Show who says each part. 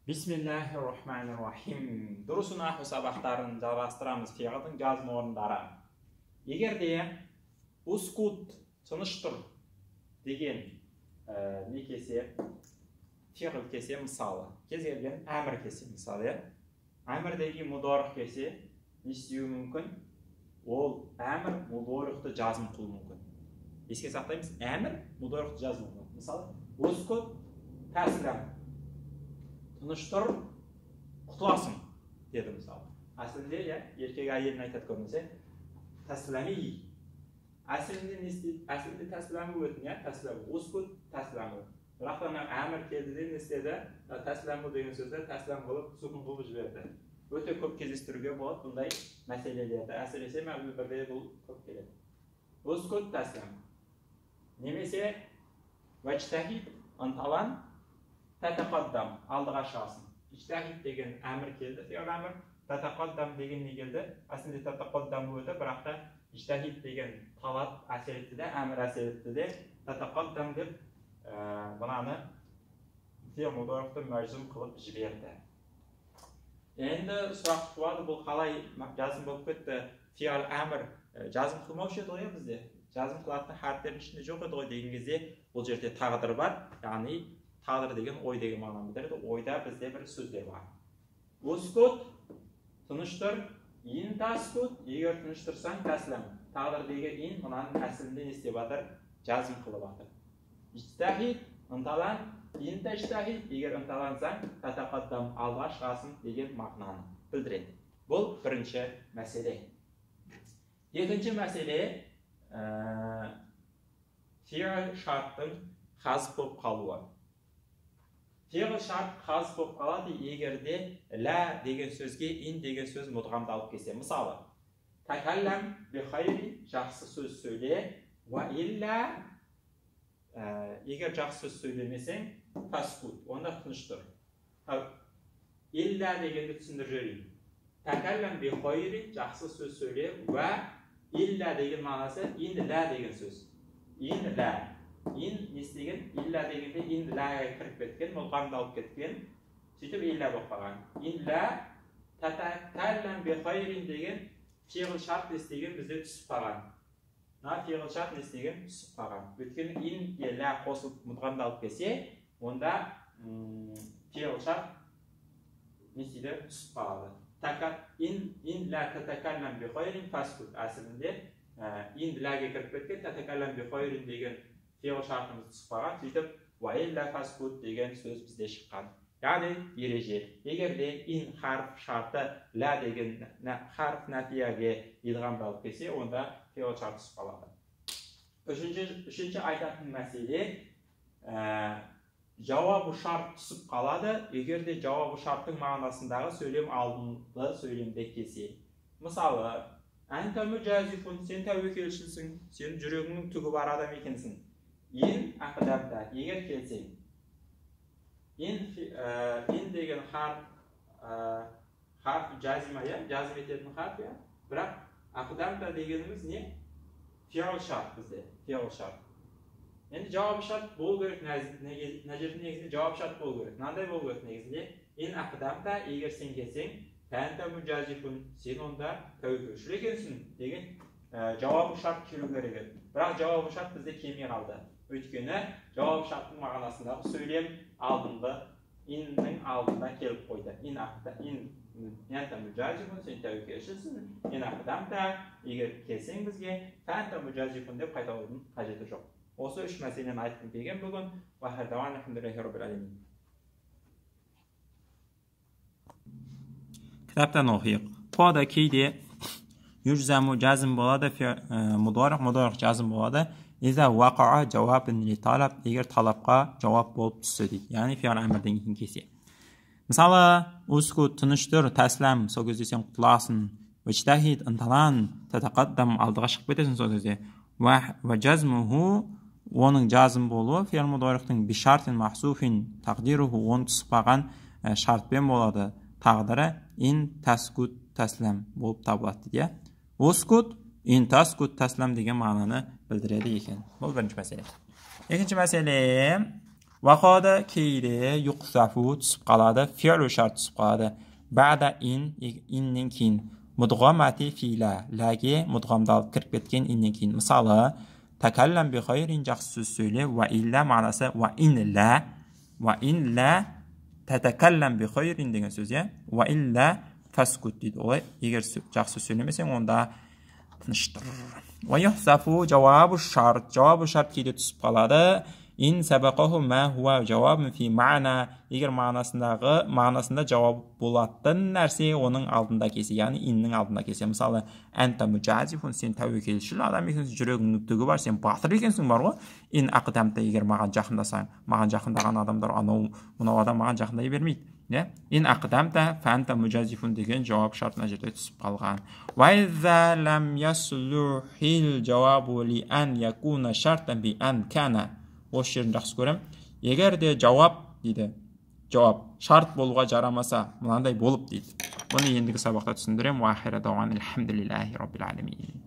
Speaker 1: Bismillahirrahmanirrahim. Дұрыс наху сабақтарын жалғастырамыз фиғылдың жазым орындары. Егер де ускут тыныш тұр деген не кесе, фиғыл кесе мысалы, кез келген әмір кесе мысалы, әмірдегі мұдорық кесе не істеуі мүмкін? Ол әмір мұдорықты жазым қылуы мүмкін. Еске сақтаймыз, әмір мұдорықты жазым мүмкін. Мысалы, ускут тәслім. Тыныш тұр, құтыласың, деді мысалы. Әсілінде, еркек әйелін айтады көрмесе, тәсләмі ей. Әсілінде не істейді? Әсілінде тәсләмі өтін, тәсләмі, ұскут тәсләмі. Бірақ әмір келді де не істеді? Тәсләмі деген сөзді тәсләм қылып, сұқын қылып жіберді. Өте көп кездестіруге болады бұндай мәселелерді. Әсіресе мәлім бірде бұл көп келеді. Ұскут тәсләм. Немесе, вәчтәхид, ынталан, тәтәқаддам, алдыға шығасың. Иштахид деген әмір келді, фиғыл әмір. Тәтәқаддам деген не келді? Әсінде тәтәқаддам өті, бірақ та иштахид деген талап әсер етті де, әмір әсер етті де, тәтәқаддам деп бұнаны фиғыл мұдорықты мәжзум қылып жіберді. Енді сұрақ туады, бұл қалай жазым болып кетті? Фиғыл әмір жазым қылмаушы еді ғой бізде. Жазым қылатын харфтердің ішінде жоқ еді ғой деген кезде бұл жерде тағдыр бар, яғни тағдыр деген ой деген мағынаны білдіреді. Ойда бізде бір сөздер бар. Ускут, тыныш тұр, ин таскут, егер тыныш тұрсаң, тәслім. Тағдыр деген ин, мұнаның әсілінде не істеп жатыр? Жазым қылып жатыр. Иштахид, ынталан, ин таштахид, егер ынталансаң, тәтәқаддам, алдыға шығасың деген мағынаны білдіреді. Бұл бірінші мәселе. Екінші мәселе, фиғыл шарттың хазф болып қалуы. Фиғыл шарт хазф болып қалады, егерде лә деген сөзге ин деген сөз мұдғамдалып келсе. Мысалы, тәкәлләм би хайри, жақсы сөз сөйле, ва илля, егер жақсы сөз сөйлемесең, таскут, онда тыныш тұр. Илля дегенді түсіндір жүрейін. Тәкәлләм би хайри, жақсы сөз сөйле, ва илля деген мағынасы ин лә деген сөз. Ин лә. Ин не істеген? Илля дегенде ин ләге кіріп кеткен, мұлғамдалып кеткен, сөйтіп илля болып қалған. Ин лә тәтәкәлләм би хайрин деген фиғыл шарт істеген бізде түсіп қалған. Фиғыл шарт істеген түсіп қалған. Өйткені ин лә қосылып мұлғамдалып келсе, онда фиғыл шарт не істейді? Түсіп қалады. Ин лә тәтәкәлләм би хайрин фаскут. Әсілінде ин ләге кіріп кеткен, тәтәкәлләм би хайрин деген фиғыл шартымыз түсіп қалған, сөйтіп ва илля фаскут деген сөз бізде шыққан. Яғни ереже. Егерде ин харф шарты лә деген харф нәфияге идғамдалып келсе, онда фиғыл шарт түсіп қалады. Үшінші айтатын мәселе, жауабы шарт түсіп қалады, егерде жауабы шарттың мағынасындағы сөйлем алдыңғы сөйлемде келсе. Мысалы, әнтә мүжәзифун, сен тәуекелшілсің, сен жүрегіңнің түгі бар адам екенсің. Ин ақыдамда, егер келсең. Ин деген харф жазима, жазым ететін харф, бірақ ақыдамда дегеніміз не? Фиғыл шарт бізде, фиғыл шарт. Енді жауап шарт болу керек, нәжердің негізінде жауап шарт болу керек. Нандай болу керек негізінде? Ин ақыдамда, егер сен келсең, әнтә мүжәзифун, сен онда тәуекелшіл екенсің деген жауабы шарт келу керек. Бірақ жауабы шарт бізде келмей қалды. Өйткені жауап шарттың мағынасындағы сөйлем алдыңғы, иннің алдында келіп қойды. Ин әнтә мүжәзифун, сен тәуекелшілсің, ин ақыдамда, егер келсең бізге, әнтә мүжәзифун деп қайталаудың қажеті жоқ. Осы үш мәселені айтқым келген бүгін. Кітаптан оқиық. Қода кейде южзаму жазым болады, мұдорық жазым болады. Иза вақа'a жауабын ли талап, егер талапқа жауап болып түссе дейді. Яғни фиғыл әмірден кейін келсе. Мысалы, ускут тыныш тұр, тәсләм, сол кезде сен құтыласың. Вәчтахид, ынталан, тәтәқаддам, алдыға шығып кетесің сол кезде. Ва жазмуху, оның жазым болуы, фиғыл мұдорықтың бишартин махсуфин тақдируху, оны түсіп қалған шартпен болады. Тағдыры ин таскут тәсләм болып табылады дейді. Ускут, ин таскут тәсләм деген мағынаны білдіреді екен. Бұл бірінші мәселе. Екінші мәселе, Vaqada кейде yuqsafu түсіп қалады, fi'lu шарт түсіп қалады. Бәда иннен кейін. Мудғамати фила, ләге мудғамдалып кіріп кеткен иннен кейін. Мысалы, такаллам би хайрин, жақсы сөз сөйле, ва илля мағынасы ва ин ла татакаллам би хайрин деген сөз, я? Ва илля фаскут дейді. Олай, егер жақсы сөйлемесең, онда тыныш тұр. Ва юхсафу жауабу шарт кейде түсіп қалады. Ин сабақаху ма хуа жауабын фи мағна, егер мағынасында жауап болатын нәрсе оның алдында келсе, яғни иннің алдында келсе. Мысалы, әнта мужазифун, сен тәуекелшіл адам екенсің, жүрегіңнің түгі бар, сен батыр екенсің, бар ғой. Ин ақдамта, егер маған жақындасаң, маған жақындаған адамдар мынау адам маған жақындай бермейді. Ин ақдамта фанта мужазифун деген жауап шартына жерде түсіп қалған. Ва иза лам яслухил жауабу ли ан якуна шартан би ан кана. Осы жерін жақсы көрем. Егер де жауап дейді, жауап шарт болуға жарамаса, мынандай болып дейді. Бұны ендігі сабақта түсіндірем. Ва ахира дауан алхамдулиллахи раббил аламин.